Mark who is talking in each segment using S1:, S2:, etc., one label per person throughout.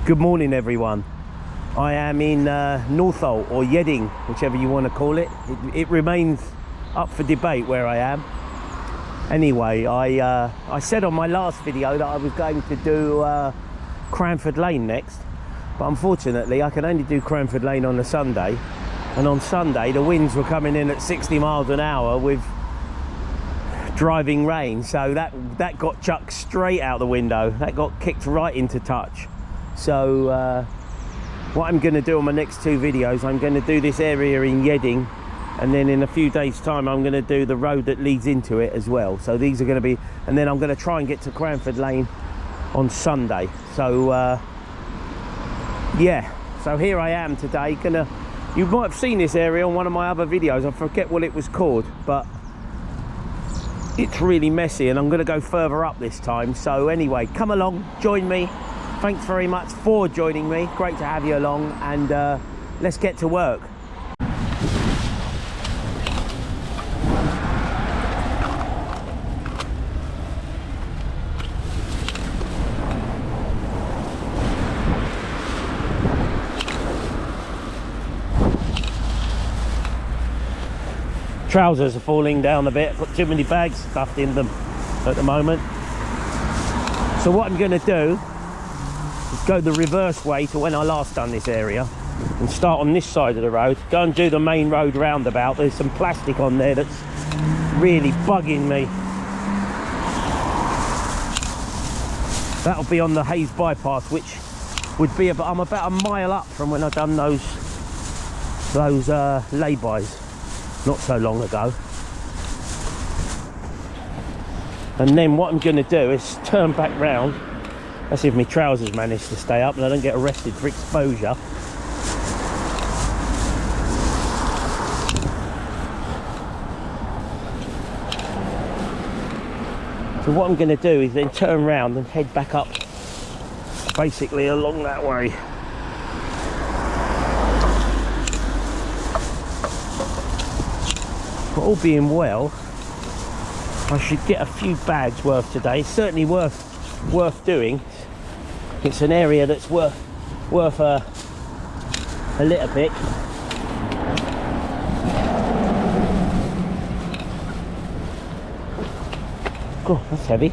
S1: Good morning, everyone. I am in Northolt or Yeading, whichever you want to call it. It remains up for debate where I am. Anyway, I said on my last video that I was going to do Cranford Lane next, but unfortunately I can only do Cranford Lane on a Sunday, and on Sunday the winds were coming in at 60 miles an hour with driving rain, so that got chucked straight out the window. That got kicked right into touch. So what I'm going to do on my next two videos, I'm going to do this area in Yeading, and then in a few days time I'm going to do the road that leads into it as well. So these are going to be, and then I'm going to try and get to Cranford Lane on Sunday. So yeah, so here I am today. You might have seen this area on one of my other videos. I forget what it was called, but it's really messy and I'm going to go further up this time. So anyway, come along, join me. Thanks very much for joining me. Great to have you along, and let's get to work. Trousers are falling down a bit. I've got too many bags stuffed in them at the moment. So what I'm going to do is go the reverse way to when I last done this area and start on this side of the road, go and do the main road roundabout. There's some plastic on there that's really bugging me. That'll be on the Hayes bypass, which would be about, I'm about a mile up from when I done those lay-bys not so long ago. And then what I'm going to do is turn back round. Let's see if my trousers manage to stay up and I don't get arrested for exposure. So what I'm going to do is then turn round and head back up, basically along that way. But all being well, I should get a few bags worth today. It's certainly worth doing. It's an area that's worth a litter pick. Oh, that's heavy.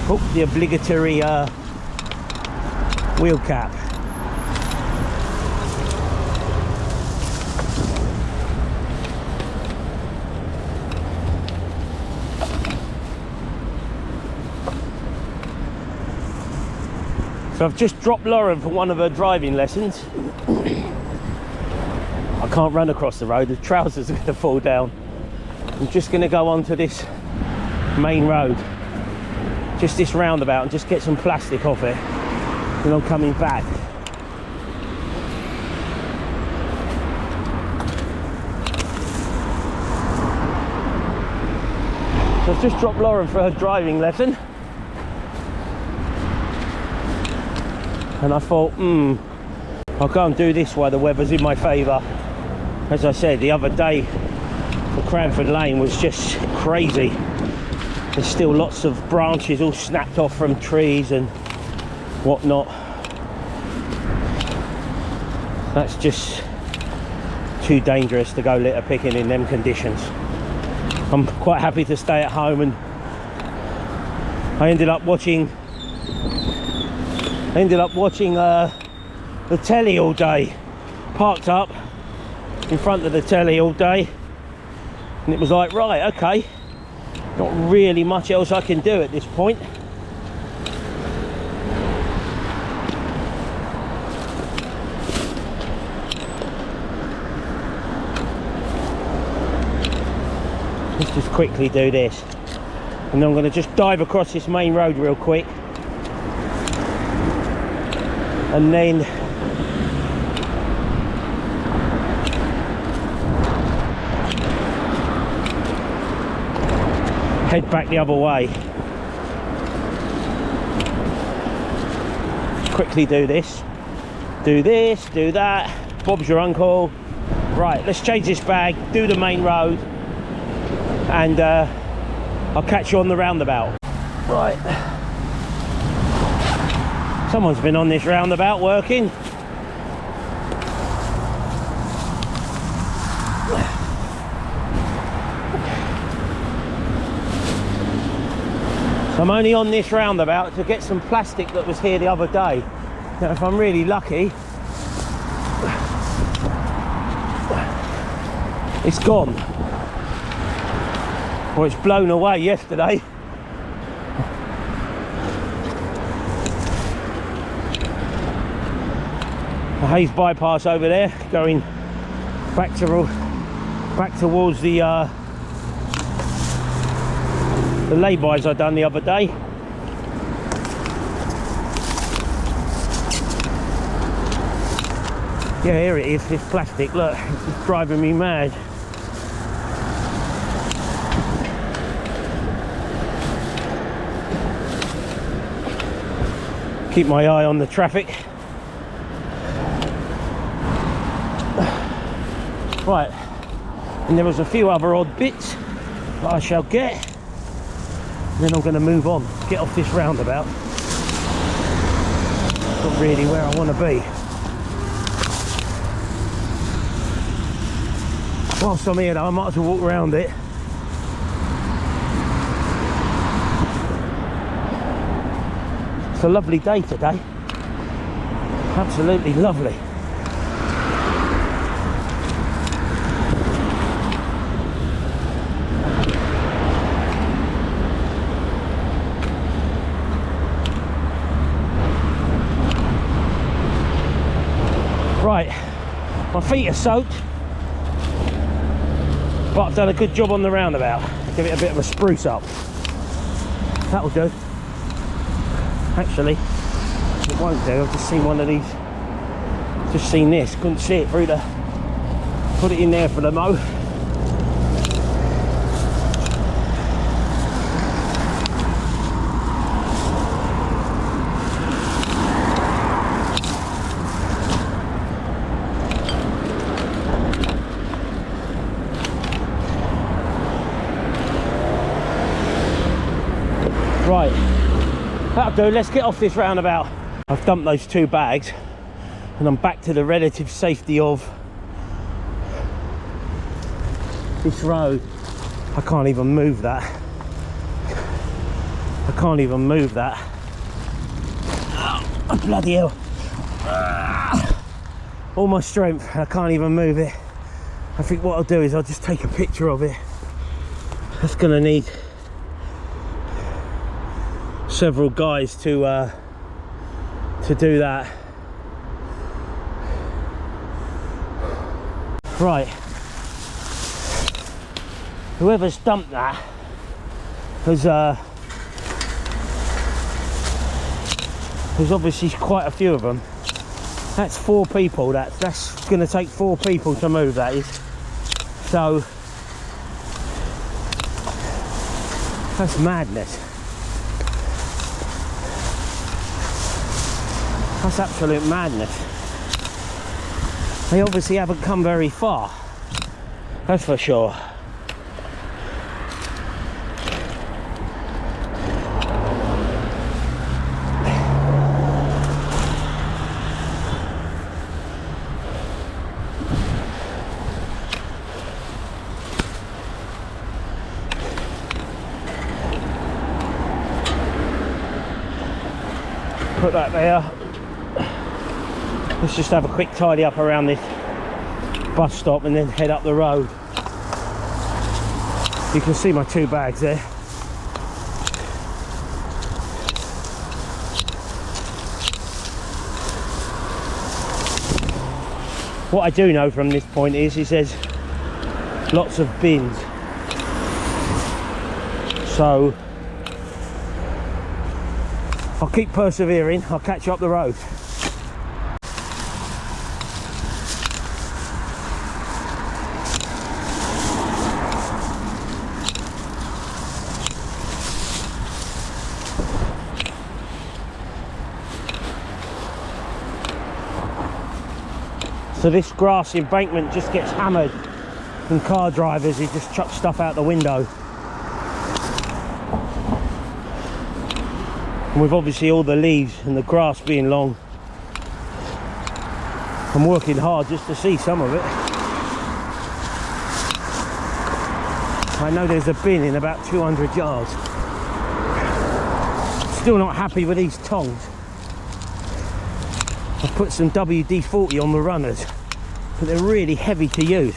S1: Oh, the obligatory wheel cap. So I've just dropped Lauren for one of her driving lessons. I can't run across the road, the trousers are going to fall down. I'm just going to go onto this main road, just this roundabout, and just get some plastic off it. And I'm coming back. So I've just dropped Lauren for her driving lesson. And I thought, I'll go and do this while the weather's in my favour. As I said, the other day for Cranford Lane was just crazy. There's still lots of branches all snapped off from trees and whatnot. That's just too dangerous to go litter picking in them conditions. I'm quite happy to stay at home, and I ended up watching the telly all day. Parked up in front of the telly all day, and it was like, right, okay, not really much else I can do at this point. Let's just quickly do this, and then I'm going to just dive across this main road real quick, and then head back the other way. Quickly do this, do that. Bob's your uncle. Right, let's change this bag, do the main road, and I'll catch you on the roundabout. Right, someone's been on this roundabout working. So I'm only on this roundabout to get some plastic that was here the other day. Now if I'm really lucky, it's gone, or it's blown away yesterday. The Hayes bypass over there, going back towards the lay-bys I done the other day. Yeah, here it is, this plastic, look, it's driving me mad. Keep my eye on the traffic. Right, and there was a few other odd bits that I shall get, and then I'm going to move on, get off this roundabout. Not really where I want to be. Whilst I'm here though, I might as well walk around it. It's a lovely day today, absolutely lovely. Right, my feet are soaked, but I've done a good job on the roundabout. Give it a bit of a spruce up. That'll do. Actually, it won't do. I've just seen one of these. Just seen this. Couldn't see it through the. Put it in there for the mow. Right, that'll do. Let's get off this roundabout. I've dumped those 2 bags and I'm back to the relative safety of this road. I can't even move that. I can't even move that. Oh, bloody hell. All my strength, I can't even move it. I think what I'll do is I'll just take a picture of it. That's gonna need several guys to do that. Right, whoever's dumped that there's obviously quite a few of them. That's 4 people. That's going to take 4 people to move, that is. So that's madness. That's absolute madness. They obviously haven't come very far, that's for sure. Put that there. Let's just have a quick tidy up around this bus stop and then head up the road. You can see my 2 bags there. What I do know from this point is there's lots of bins. So I'll keep persevering. I'll catch you up the road. So this grass embankment just gets hammered and car drivers who just chuck stuff out the window. And with obviously all the leaves and the grass being long, I'm working hard just to see some of it. I know there's a bin in about 200 yards. Still not happy with these tongs. I've put some WD-40 on the runners, but they're really heavy to use.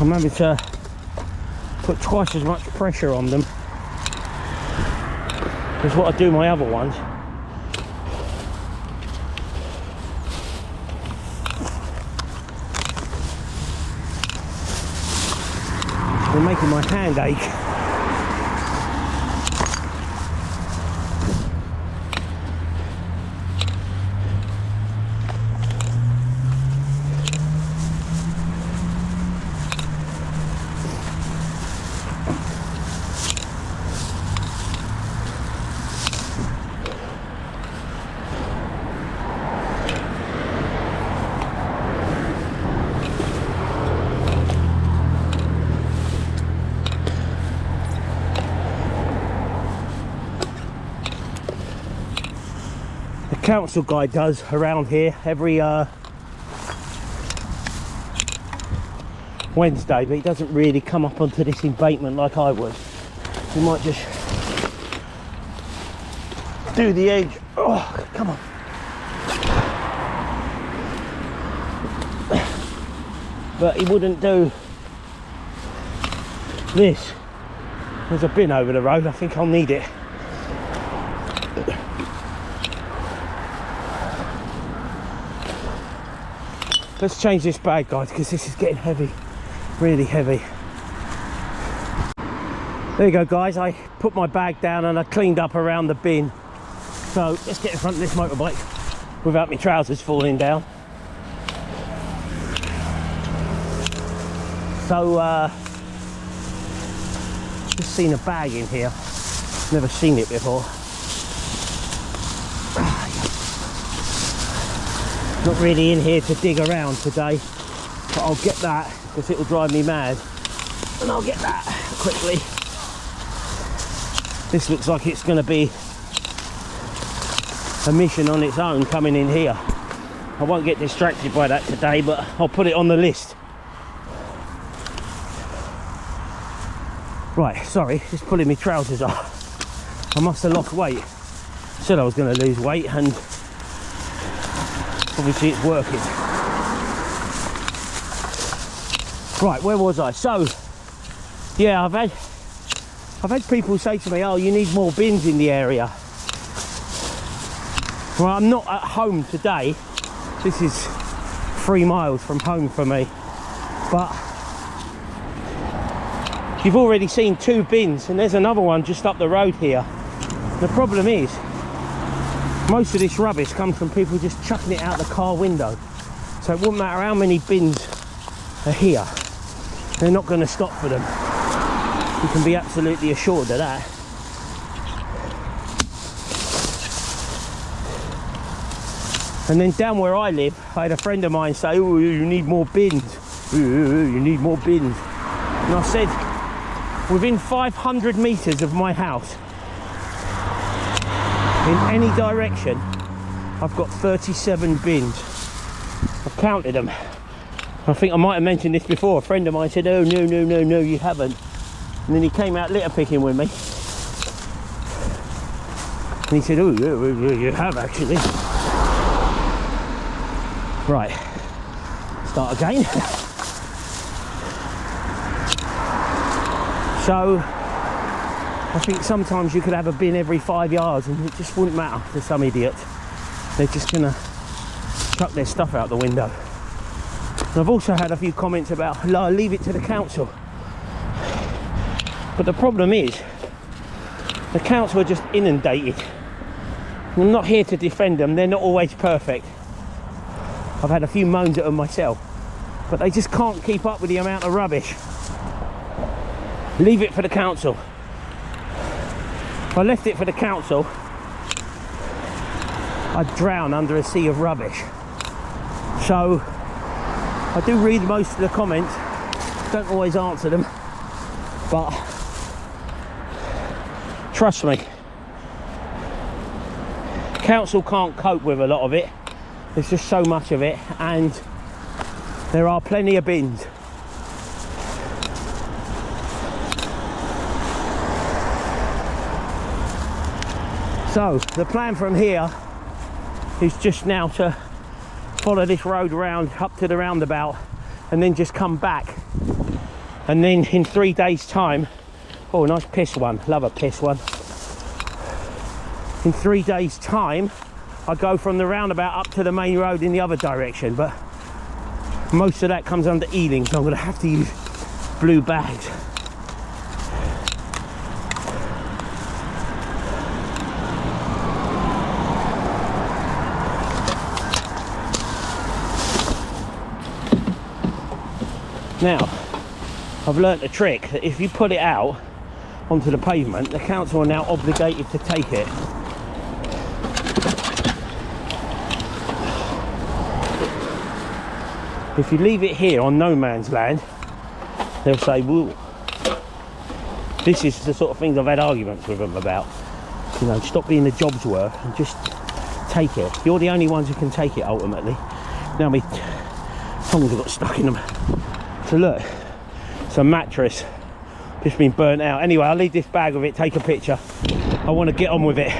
S1: I'm having to put twice as much pressure on them as what I do my other ones. They're making my hand ache. Council guy does around here every Wednesday, but he doesn't really come up onto this embankment like I would. He might just do the edge. Oh, come on. But he wouldn't do this. There's a bin over the road. I think I'll need it. Let's change this bag, guys, because this is getting heavy, really heavy. There you go, guys. I put my bag down and I cleaned up around the bin. So let's get in front of this motorbike without my trousers falling down. So just seen a bag in here. Never seen it before. Not really in here to dig around today, but I'll get that because it will drive me mad, and I'll get that quickly. This looks like it's going to be a mission on its own coming in here. I won't get distracted by that today, but I'll put it on the list. Right, sorry, just pulling my trousers off. I must have lost weight. Said I was going to lose weight, and obviously it's working. Right, where was I? So yeah, I've had people say to me, oh, you need more bins in the area. Well, I'm not at home today. This is 3 miles from home for me, but you've already seen 2 bins, and there's another one just up the road here. The problem is, most of this rubbish comes from people just chucking it out the car window. So it wouldn't matter how many bins are here, they're not going to stop for them. You can be absolutely assured of that. And then down where I live, I had a friend of mine say, oh, you need more bins. You need more bins. And I said, within 500 metres of my house, in any direction, I've got 37 bins. I've counted them. I think I might have mentioned this before. A friend of mine said, oh, no, you haven't. And then he came out litter picking with me. And he said, oh, you have actually. Right, start again. So, I think sometimes you could have a bin every 5 yards and it just wouldn't matter to some idiot. They're just gonna chuck their stuff out the window. And I've also had a few comments about, oh, leave it to the council. But the problem is, the council are just inundated. I'm not here to defend them, they're not always perfect. I've had a few moans at them myself, but they just can't keep up with the amount of rubbish. Leave it for the council. If I left it for the council, I'd drown under a sea of rubbish. So I do read most of the comments, don't always answer them, but trust me, council can't cope with a lot of it. There's just so much of it, and there are plenty of bins. So the plan from here is just now to follow this road round up to the roundabout and then just come back, and then in 3 days time, oh, nice piss one, love a piss one. In 3 days time I go from the roundabout up to the main road in the other direction, but most of that comes under Ealing, so I'm going to have to use blue bags. Now, I've learnt a trick that if you put it out onto the pavement, the council are now obligated to take it. If you leave it here on no man's land, they'll say, whoa. This is the sort of things I've had arguments with them about. You know, stop being the job's worth and just take it. You're the only ones who can take it ultimately. Now my tongues have got stuck in them. So look, it's a mattress, just been burnt out. Anyway, I'll leave this bag with it, take a picture. I want to get on with it.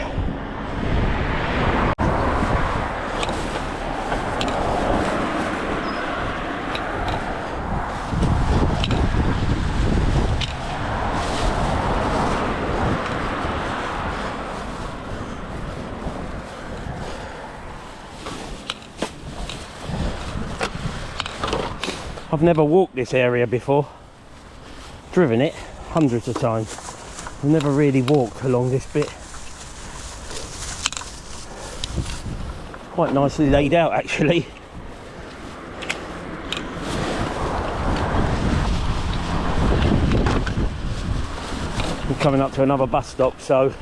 S1: I've never walked this area before, driven it hundreds of times. I've never really walked along this bit. Quite nicely laid out actually. I'm coming up to another bus stop, so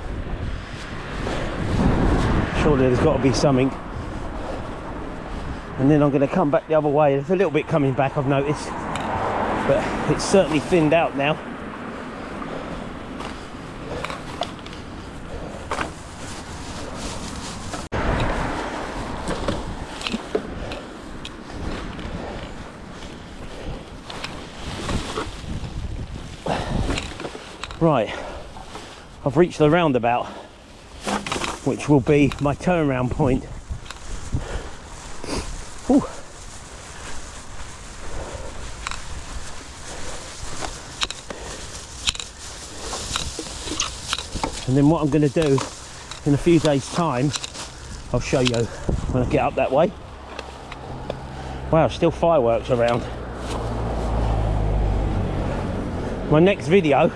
S1: surely there's got to be something. And then I'm going to come back the other way. There's a little bit coming back, I've noticed, but it's certainly thinned out now. Right, I've reached the roundabout, which will be my turnaround point. Ooh. And then what I'm going to do in a few days time, I'll show you when I get up that way. Wow, still fireworks around. My next video,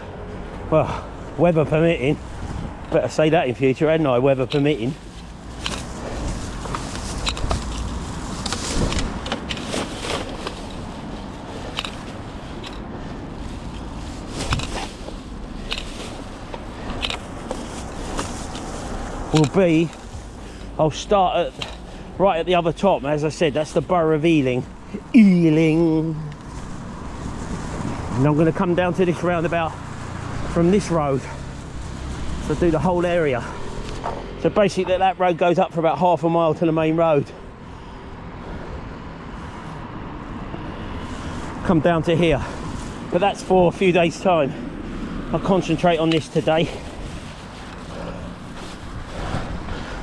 S1: well, weather permitting, better say that in future, hadn't I, weather permitting. Will be, I'll start right at the other top. As I said, that's the borough of Ealing. And I'm going to come down to this roundabout from this road, so do the whole area. So basically that road goes up for about half a mile to the main road. Come down to here, but that's for a few days time. I'll concentrate on this today.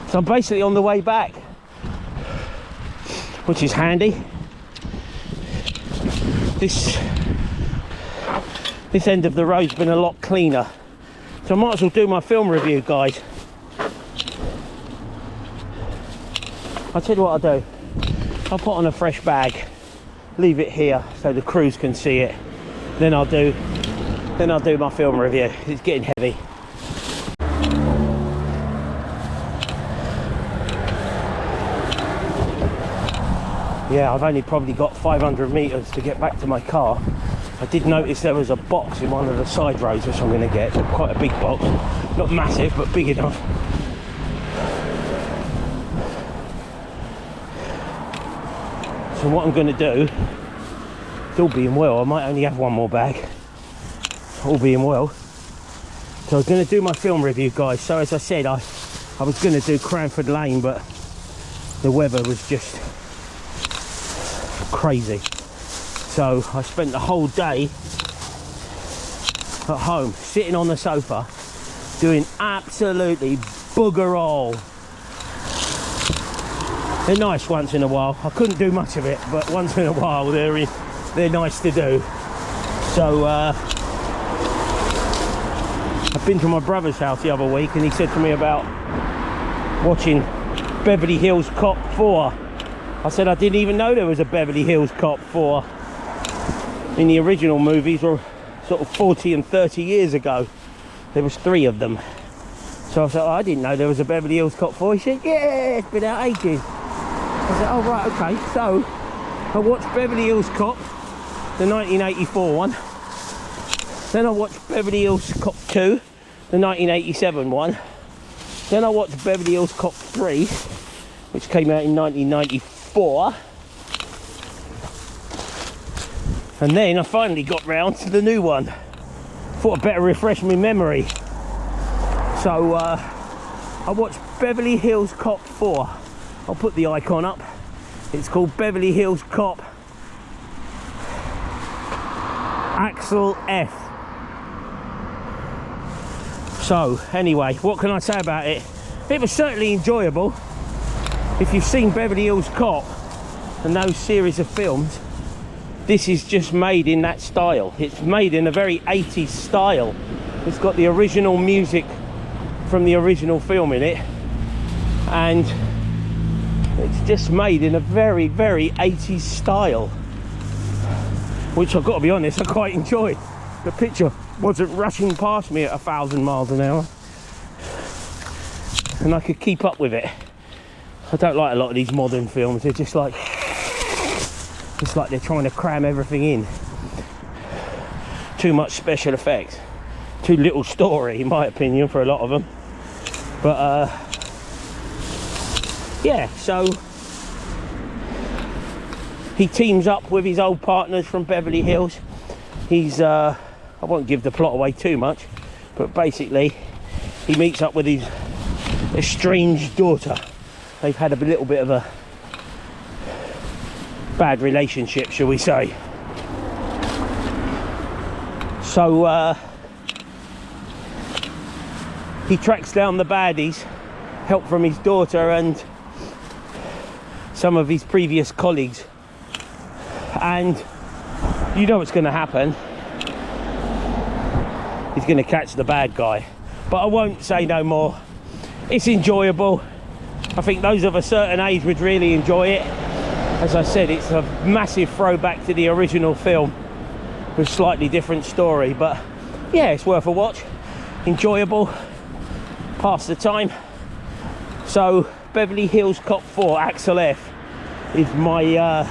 S1: So I'm basically on the way back, which is handy. This end of the road's been a lot cleaner, so I might as well do my film review, guys. I'll tell you what I'll do. I'll put on a fresh bag, leave it here so the crews can see it. Then I'll do my film review. It's getting heavy. Yeah, I've only probably got 500 metres to get back to my car. I did notice there was a box in one of the side roads which I'm going to get. Quite a big box, not massive but big enough. So what I'm going to do All being well, I might only have one more bag. All being well. So I was going to do my film review, guys. So as I said, I was going to do Cranford Lane, but the weather was just crazy. So I spent the whole day at home, sitting on the sofa, doing absolutely bugger all. They're nice once in a while. I couldn't do much of it, but once in a while they're nice to do. So I've been to my brother's house the other week, and he said to me about watching Beverly Hills Cop 4. I said I didn't even know there was a Beverly Hills Cop 4. In the original movies, or sort of 40 and 30 years ago, there was 3 of them. So I said, oh, I didn't know there was a Beverly Hills Cop 4. He said, yeah, it's been out ages. I said, oh right, okay. So I watched Beverly Hills Cop, the 1984 one. Then I watched Beverly Hills Cop 2, the 1987 one. Then I watched Beverly Hills Cop 3, which came out in 1994. And then I finally got round to the new one. Thought I'd better refresh my memory. So I watched Beverly Hills Cop 4. I'll put the icon up. It's called Beverly Hills Cop Axel F. So anyway, what can I say about it? It was certainly enjoyable. If you've seen Beverly Hills Cop and those series of films, this is just made in that style. It's made in a very 80s style. It's got the original music from the original film in it, and it's just made in a very, very 80s style, which I've got to be honest, I quite enjoyed. The picture wasn't rushing past me at 1,000 miles an hour, and I could keep up with it. I don't like a lot of these modern films. They're just like, it's like they're trying to cram everything in. Too much special effects, too little story, in my opinion, for a lot of them. But yeah, so he teams up with his old partners from Beverly Hills. He's I won't give the plot away too much, but basically he meets up with his estranged daughter. They've had a little bit of a bad relationship, shall we say. So he tracks down the baddies, help from his daughter and some of his previous colleagues, and you know what's going to happen. He's going to catch the bad guy. But I won't say no more. It's enjoyable. I think those of a certain age would really enjoy it. As I said, it's a massive throwback to the original film with slightly different story, but yeah, it's worth a watch. Enjoyable, pass the time. So Beverly Hills Cop 4 Axel F is my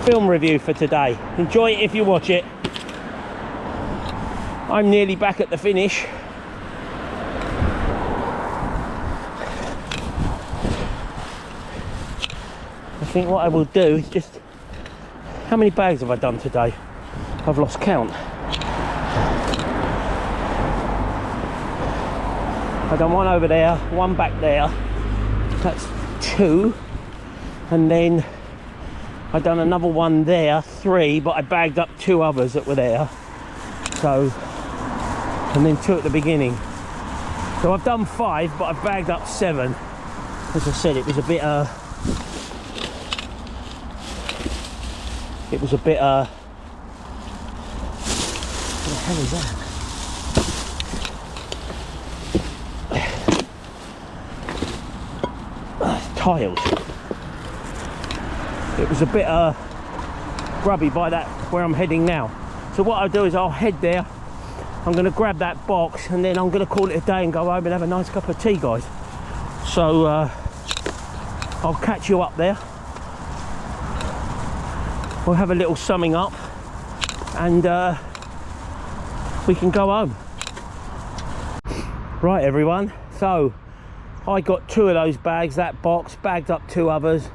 S1: film review for today. Enjoy it if you watch it. I'm nearly back at the finish. I think what I will do is just, how many bags have I done today? I've lost count. I've done one over there, one back there. That's 2. And then I've done another one there, 3, but I bagged up 2 others that were there. So, and then 2 at the beginning. So I've done 5, but I've bagged up 7. As I said, it was a bit what the hell is that? Tiles. It was a bit grubby by that where I'm heading now. So what I'll do is I'll head there. I'm going to grab that box and then I'm going to call it a day and go home and have a nice cup of tea, guys. So I'll catch you up there. We'll have a little summing up and we can go home. Right everyone, so I got 2 of those bags, that box, bagged up 2 others.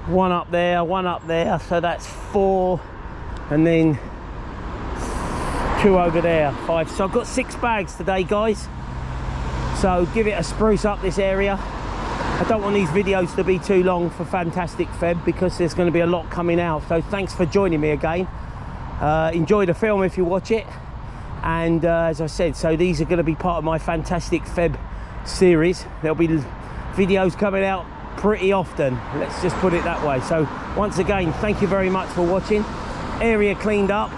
S1: One up there, so that's 4 and then 2 over there, 5. So I've got 6 bags today, guys. So give it a spruce up this area. I don't want these videos to be too long for Fantastic Feb because there's going to be a lot coming out. So thanks for joining me again. Enjoy the film if you watch it. And as I said, so these are going to be part of my Fantastic Feb series. There'll be videos coming out pretty often, let's just put it that way. So once again, thank you very much for watching. Area cleaned up.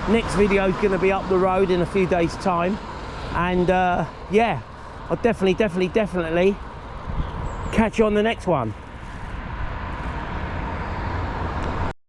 S1: Next video is going to be up the road in a few days time. And yeah, I'll definitely catch you on the next one.